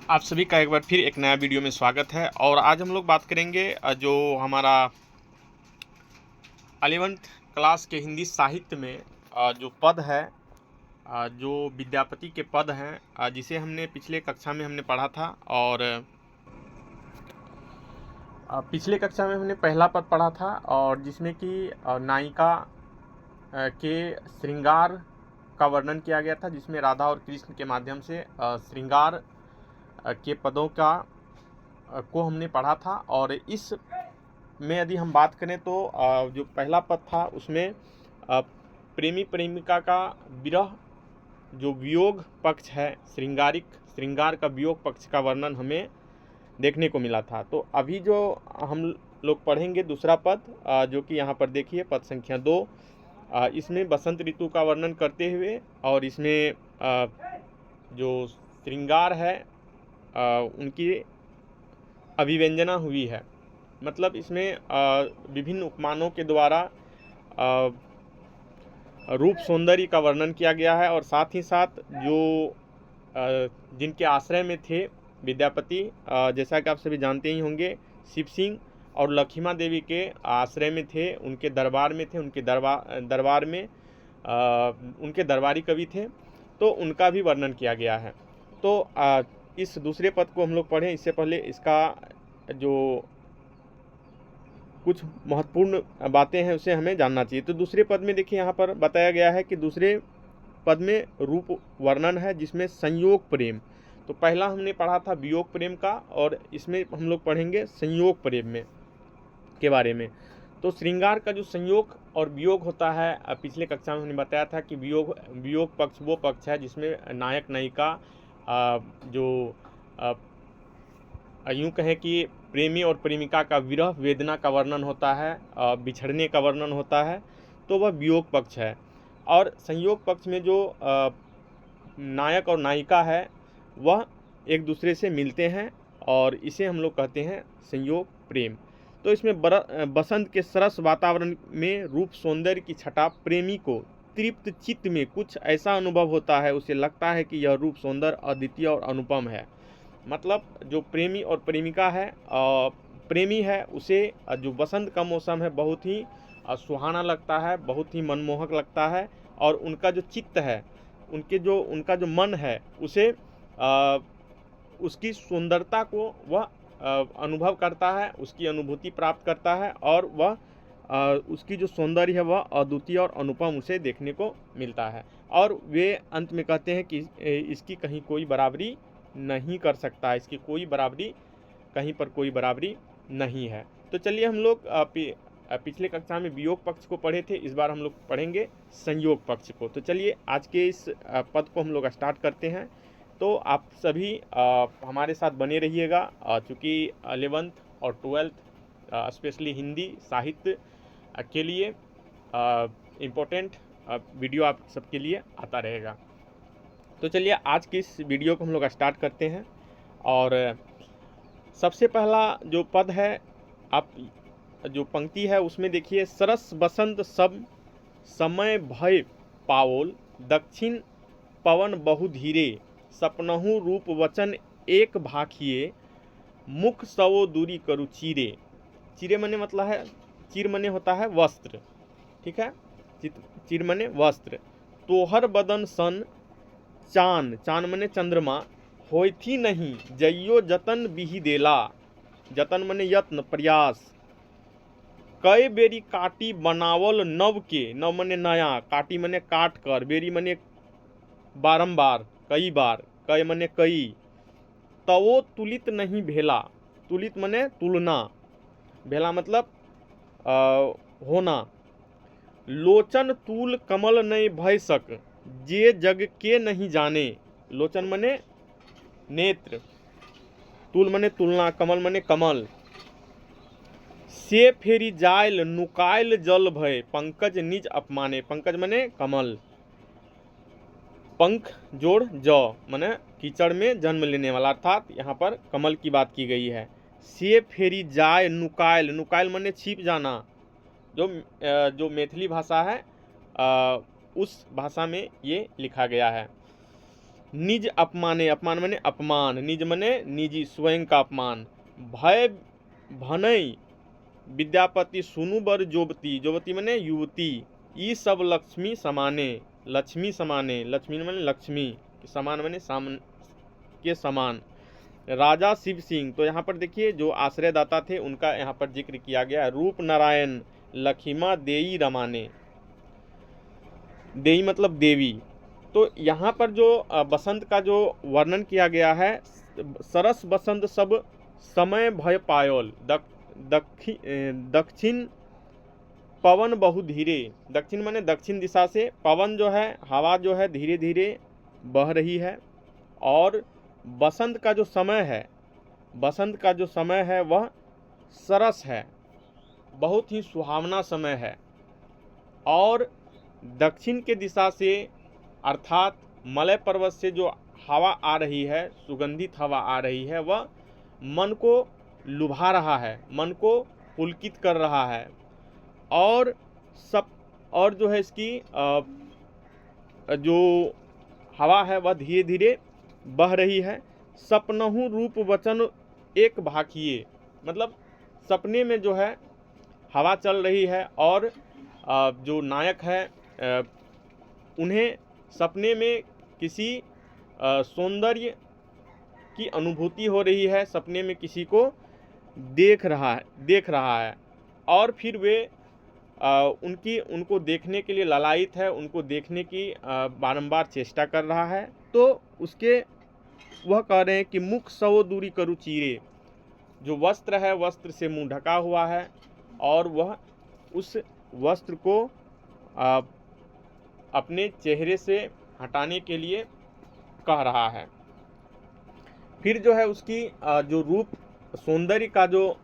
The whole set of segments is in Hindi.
आप सभी का एक बार फिर एक नया वीडियो में स्वागत है। और आज हम लोग बात करेंगे जो हमारा 11th क्लास के हिंदी साहित्य में जो पद है, जो विद्यापति के पद हैं, जिसे हमने पिछले कक्षा में हमने पढ़ा था। और पिछले कक्षा में हमने पहला पद पढ़ा था और जिसमें कि नायिका के श्रृंगार का वर्णन किया गया था, जिसमें राधा और कृष्ण के माध्यम से श्रृंगार के पदों को हमने पढ़ा था। और इस में यदि हम बात करें तो जो पहला पद था उसमें प्रेमी प्रेमिका का विरह, जो वियोग पक्ष है, श्रृंगार का वियोग पक्ष का वर्णन हमें देखने को मिला था। तो अभी जो हम लोग पढ़ेंगे दूसरा पद, जो कि यहाँ पर देखिए पद संख्या 2, इसमें बसंत ऋतु का वर्णन करते हुए और इसमें जो श्रृंगार है उनकी अभिव्यंजना हुई है। मतलब इसमें विभिन्न उपमानों के द्वारा रूप सौंदर्य का वर्णन किया गया है। और साथ ही साथ जो जिनके आश्रय में थे विद्यापति, जैसा कि आप सभी जानते ही होंगे, शिव सिंह और लखीमा देवी के आश्रय में थे, उनके दरबार में थे, उनके दरबार में उनके दरबारी कवि थे, तो उनका भी वर्णन किया गया है। तो इस दूसरे पद को हम लोग पढ़ें इससे पहले इसका जो कुछ महत्वपूर्ण बातें हैं उसे हमें जानना चाहिए। तो दूसरे पद में देखिए यहाँ पर बताया गया है कि दूसरे पद में रूप वर्णन है जिसमें संयोग प्रेम। तो पहला हमने पढ़ा था वियोग प्रेम का और इसमें हम लोग पढ़ेंगे संयोग प्रेम में के बारे में। तो श्रृंगार का जो संयोग और वियोग होता है, पिछले कक्षा में हमने बताया था कि वियोग पक्ष वो पक्ष है जिसमें नायक नायिका जो यूँ कहें कि प्रेमी और प्रेमिका का विरह वेदना का वर्णन होता है, बिछड़ने का वर्णन होता है, तो वह वियोग पक्ष है। और संयोग पक्ष में जो नायक और नायिका है वह एक दूसरे से मिलते हैं और इसे हम लोग कहते हैं संयोग प्रेम। तो इसमें बसंत के सरस वातावरण में रूप सौंदर्य की छटा प्रेमी को तृप्त चित्त में कुछ ऐसा अनुभव होता है, उसे लगता है कि यह रूप सौंदर्य अद्वितीय और अनुपम है। मतलब जो प्रेमी और प्रेमिका है, प्रेमी है, उसे जो बसंत का मौसम है बहुत ही सुहाना लगता है, बहुत ही मनमोहक लगता है। और उनका जो चित्त है, उनका जो मन है, उसे उसकी सुंदरता को वह अनुभव करता है, उसकी अनुभूति प्राप्त करता है और वह उसकी जो सौंदर्य है वह अद्वितीय और अनुपम उसे देखने को मिलता है। और वे अंत में कहते हैं कि इसकी कहीं कोई बराबरी नहीं कर सकता, इसकी कोई बराबरी, कहीं पर कोई बराबरी नहीं है। तो चलिए हम लोग पिछले कक्षा में वियोग पक्ष को पढ़े थे, इस बार हम लोग पढ़ेंगे संयोग पक्ष को। तो चलिए आज के इस पद को हम लोग स्टार्ट करते हैं। तो आप सभी हमारे साथ बने रहिएगा, चूँकि 11th और 12th स्पेशली हिंदी साहित्य के लिए इम्पोर्टेंट वीडियो आप सबके लिए आता रहेगा। तो चलिए आज की इस वीडियो को हम लोग स्टार्ट करते हैं। और सबसे पहला जो पद है, आप जो पंक्ति है उसमें देखिए, सरस बसंत सब समय भय पाओल, दक्षिण पवन बहु धीरे, सपनहु रूप वचन एक भाखिए, मुख सवो दूरी करू चीरे। चीरे मने मतलब है, चीर मने होता है वस्त्र, ठीक है, चीर मने वस्त्र। तोहर बदन सन चान, चान मने चंद्रमा, होइथी नहीं जइयो जतन बिहि देला, जतन मने यत्न प्रयास। कई बेरी काटी बनावल नव के, नव मने नया, काटी मने काट कर, बेरी मने बारंबार, कई बार, कई मने कई। तवो तुलित नहीं भेला, तुलित मने तुलना, भेला मतलब होना। लोचन तूल कमल नहीं भय सक, जे जग के नहीं जाने। लोचन मने नेत्र, तूल मने तुलना, कमल मने कमल। से फेरी जायल नुकायल जल भय, पंकज निज अपमाने, पंकज मने कमल, पंख जोड़ ज मने कीचड़ में जन्म लेने वाला, अर्थात यहाँ पर कमल की बात की गई है। से फेरी जाय नुकायल, नुकायल मने छिप जाना, जो मैथिली भाषा है उस भाषा में ये लिखा गया है। निज अपमाने, अपमान माने अपमान, निज माने निजी, स्वयं का अपमान। भय भनई विद्यापति सुनु बर जोबती, जोबती माने युवती। ई सब लक्ष्मी समाने, लक्ष्मी समाने, लक्ष्मी माने लक्ष्मी, समान माने के समान। राजा शिव सिंह, तो यहाँ पर देखिए जो आश्रयदाता थे उनका यहाँ पर जिक्र किया गया। रूप नारायण लखिमा देई रमाने, देई मतलब देवी। तो यहाँ पर जो बसंत का जो वर्णन किया गया है, सरस बसंत सब समय भय पायोल, दक्षिण पवन बहु धीरे, दक्षिण माने दक्षिण दिशा से पवन जो है, हवा जो है धीरे धीरे बह रही है। और बसंत का जो समय है, बसंत का जो समय है वह सरस है, बहुत ही सुहावना समय है। और दक्षिण के दिशा से अर्थात मलय पर्वत से जो हवा आ रही है, सुगंधित हवा आ रही है, वह मन को लुभा रहा है, मन को पुलकित कर रहा है। और जो है इसकी जो हवा है वह धीरे धीरे बह रही है। सपनहु रूप वचन एक भाखिए, मतलब सपने में जो है हवा चल रही है और जो नायक है उन्हें सपने में किसी सौंदर्य की अनुभूति हो रही है, सपने में किसी को देख रहा है और फिर वे उनको देखने के लिए ललायित है, उनको देखने की बारंबार चेष्टा कर रहा है। तो उसके वह कह रहे हैं कि मुख सौ दूरी करू चीरे, जो वस्त्र है वस्त्र से मुंह ढका हुआ है और वह उस वस्त्र को अपने चेहरे से हटाने के लिए कह रहा है। फिर जो है उसकी जो रूप सौंदर्य का जो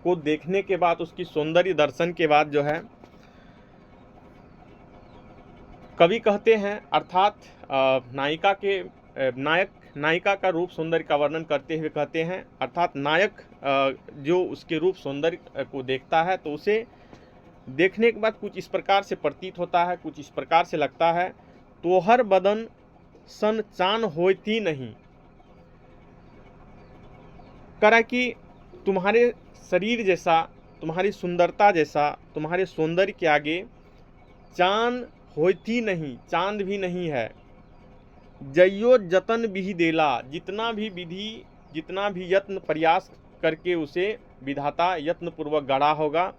को देखने के बाद, उसकी सौंदर्य दर्शन के बाद जो है कवि कहते हैं, अर्थात नायिका का रूप सौंदर्य का वर्णन करते हुए कहते हैं, अर्थात नायक जो उसके रूप सौंदर्य को देखता है तो उसे देखने के बाद कुछ इस प्रकार से प्रतीत होता है, कुछ इस प्रकार से लगता है, तोहर बदन सन चान होती नहीं, करा कि तुम्हारे शरीर जैसा, तुम्हारी सुंदरता जैसा, तुम्हारे सौंदर्य के आगे चांद होती नहीं, चांद भी नहीं है। जइयो जतन भी देला, जितना भी यत्न प्रयास करके उसे विधाता यत्नपूर्वक गढ़ा होगा,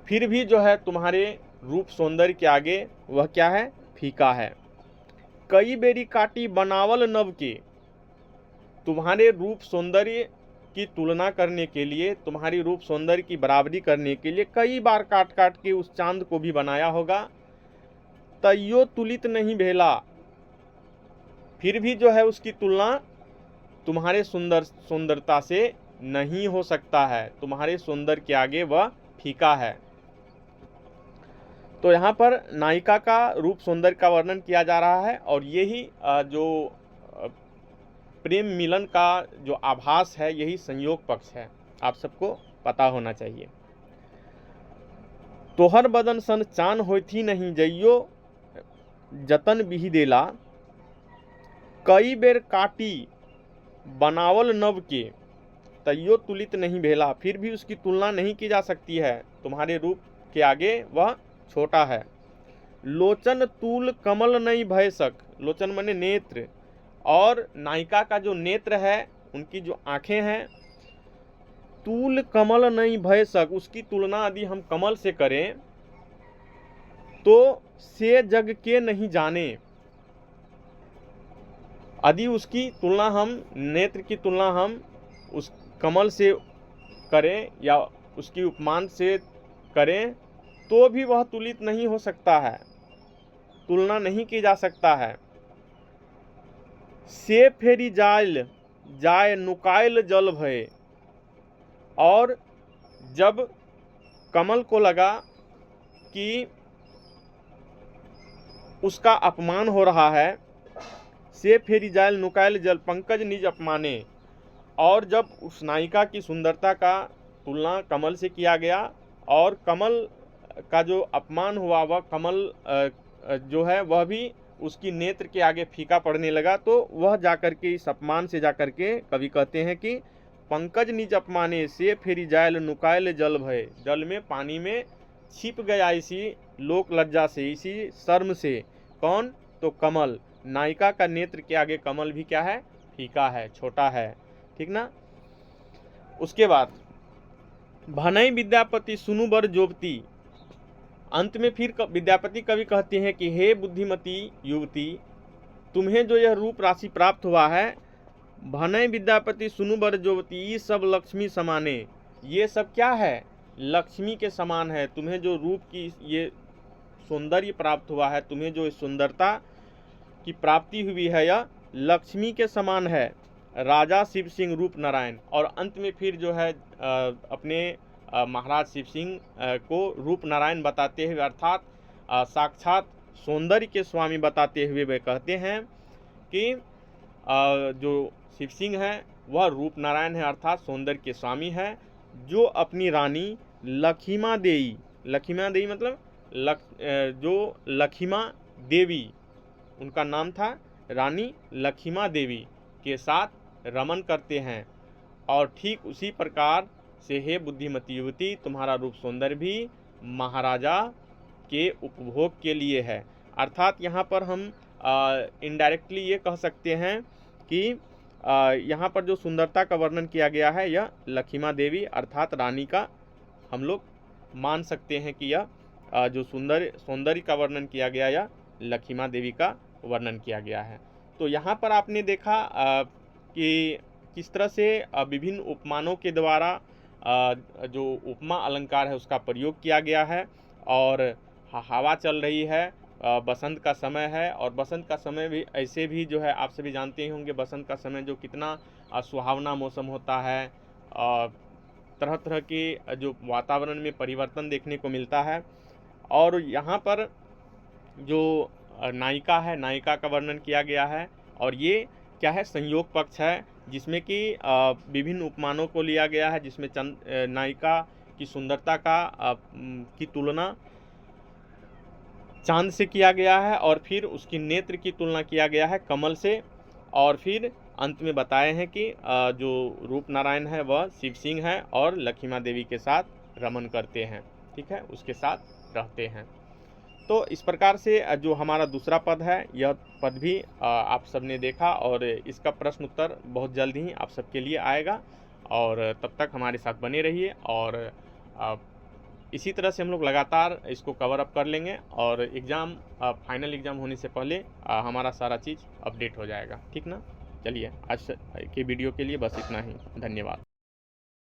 फिर भी जो है तुम्हारे रूप सौंदर्य के आगे वह क्या है, फीका है। कई बेरी काटी बनावल नव के, तुम्हारे रूप सौंदर्य की तुलना करने के लिए, तुम्हारी रूप सौंदर्य की बराबरी करने के लिए कई बार काट काट के उस चांद को भी बनाया होगा। तैयो तुलित नहीं भेला, फिर भी जो है उसकी तुलना तुम्हारे सुंदरता से नहीं हो सकता है, तुम्हारे सौंदर्य के आगे वह फीका है। तो यहाँ पर नायिका का रूप सौंदर्य का वर्णन किया जा रहा है और यही जो प्रेम मिलन का जो आभास है, यही संयोग पक्ष है, आप सबको पता होना चाहिए। तोहर बदन सन चान होती नहीं, जइयो जतन बिही देला, कई बेर काटी बनावल नव के, तैयो तुलित नहीं भेला, फिर भी उसकी तुलना नहीं की जा सकती है, तुम्हारे रूप के आगे वह छोटा है। लोचन तूल कमल नहीं भय सक, लोचन माने नेत्र, और नायिका का जो नेत्र है, उनकी जो आंखें हैं, तूल कमल नहीं भय सक, उसकी तुलना यदि हम कमल से करें तो से जग के नहीं जाने, यदि उसकी तुलना हम, नेत्र की तुलना हम उस कमल से करें या उसकी उपमान से करें तो भी वह तुलित नहीं हो सकता है, तुलना नहीं की जा सकता है। से फेरी जाय नुकायल जल भय, और जब कमल को लगा कि उसका अपमान हो रहा है, से फेरी जायल नुकायल जल पंकज निज अपमाने, और जब उस नायिका की सुंदरता का तुलना कमल से किया गया और कमल का जो अपमान हुआ, वह कमल जो है वह भी उसकी नेत्र के आगे फीका पड़ने लगा, तो वह जाकर के इस अपमान से जाकर के कवि कहते हैं कि पंकज निज अपमाने से फेरी जायल नुकायल जल भय, जल में पानी में छिप गया इसी लोक लज्जा से, इसी शर्म से। कौन? तो कमल। नायिका का नेत्र के आगे कमल भी क्या है? फीका है, छोटा है, ठीक ना। उसके बाद भनई विद्यापति सुनु बर जोबती, अंत में फिर विद्यापति कवि कहते हैं कि हे बुद्धिमती युवती, तुम्हें जो यह रूप राशि प्राप्त हुआ है, भनई विद्यापति सुनु बर जोबती, ये सब लक्ष्मी समाने, ये सब क्या है? लक्ष्मी के समान है। तुम्हें जो रूप की ये सौंदर्य प्राप्त हुआ है, तुम्हें जो सुंदरता की प्राप्ति हुई है, यह लक्ष्मी के समान है। राजा शिव सिंह रूप नारायण, और अंत में फिर जो है अपने महाराज शिव सिंह को रूप नारायण बताते हुए, अर्थात साक्षात सौंदर्य के स्वामी बताते हुए वे कहते हैं कि जो शिव सिंह है वह रूप नारायण है, अर्थात सौंदर्य के स्वामी है, जो अपनी रानी लखीमा देवी, लखीमा देवी मतलब जो लखीमा देवी उनका नाम था, रानी लखीमा देवी के साथ रमन करते हैं। और ठीक उसी प्रकार से हे बुद्धिमती युवती, तुम्हारा रूप सौंदर्य भी महाराजा के उपभोग के लिए है। अर्थात यहाँ पर हम इनडायरेक्टली ये कह सकते हैं कि यहाँ पर जो सुंदरता का वर्णन किया गया है, यह लखीमा देवी अर्थात रानी का हम लोग मान सकते हैं कि यह जो सौंदर्य का वर्णन किया गया, यह लखीमा देवी का वर्णन किया गया है। तो यहाँ पर आपने देखा कि किस तरह से विभिन्न उपमानों के द्वारा जो उपमा अलंकार है उसका प्रयोग किया गया है। और हवा चल रही है, बसंत का समय है, और बसंत का समय भी ऐसे भी जो है आप सभी जानते ही होंगे, बसंत का समय जो कितना सुहावना मौसम होता है, तरह तरह के जो वातावरण में परिवर्तन देखने को मिलता है। और यहाँ पर जो नायिका है, नायिका का वर्णन किया गया है, और ये क्या है? संयोग पक्ष है, जिसमें कि विभिन्न उपमानों को लिया गया है, जिसमें नायिका की सुंदरता की तुलना चांद से किया गया है, और फिर उसकी नेत्र की तुलना किया गया है कमल से, और फिर अंत में बताए हैं कि जो रूप नारायण है वह शिव सिंह है और लखीमा देवी के साथ रमन करते हैं, ठीक है, उसके साथ रहते हैं। तो इस प्रकार से जो हमारा दूसरा पद है, यह पद भी आप सबने देखा, और इसका प्रश्न उत्तर बहुत जल्द ही आप सबके लिए आएगा। और तब तक हमारे साथ बने रहिए, और इसी तरह से हम लोग लगातार इसको कवर अप कर लेंगे, और एग्ज़ाम फाइनल एग्ज़ाम होने से पहले हमारा सारा चीज़ अपडेट हो जाएगा, ठीक ना। चलिए, आज के वीडियो के लिए बस इतना ही, धन्यवाद।